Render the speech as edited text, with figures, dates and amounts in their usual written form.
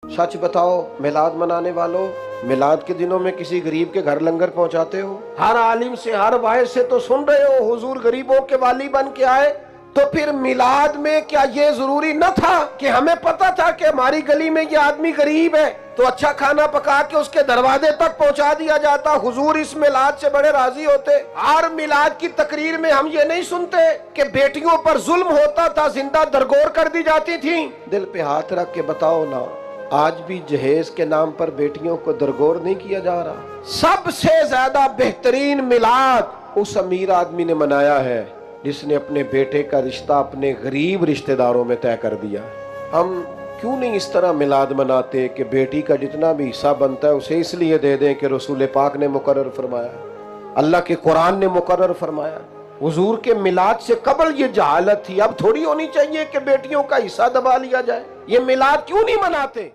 सच बताओ मिलाद मनाने वालों, मिलाद के दिनों में किसी गरीब के घर लंगर पहुंचाते हो? हर आलिम से, हर वाइज से तो सुन रहे हो हुजूर गरीबों के वाली बन के आए, तो फिर मिलाद में क्या ये जरूरी न था कि हमें पता था कि हमारी गली में ये आदमी गरीब है तो अच्छा खाना पका के उसके दरवाजे तक पहुंचा दिया जाता? हुजूर इस मिलाद से बड़े राजी होते। हर मिलाद की तकरीर में हम ये नहीं सुनते कि बेटियों पर जुल्म होता था, जिंदा दरगोर कर दी जाती थी। दिल पे हाथ रख के बताओ ना, आज भी जहेज के नाम पर बेटियों को दरगोर नहीं किया जा रहा? सबसे ज्यादा बेहतरीन मिलाद उस अमीर आदमी ने मनाया है जिसने अपने बेटे का रिश्ता अपने गरीब रिश्तेदारों में तय कर दिया। हम क्यों नहीं इस तरह मिलाद मनाते कि बेटी का जितना भी हिस्सा बनता है उसे इसलिए दे दें कि रसूल पाक ने मुकर्रर फरमाया, अल्लाह के कुरान ने मुकर्रर फरमाया। हुजूर के मिलाद से कबल ये जहालत थी, अब थोड़ी होनी चाहिए कि बेटियों का हिस्सा दबा लिया जाए। ये मिलाद क्यों नहीं मनाते?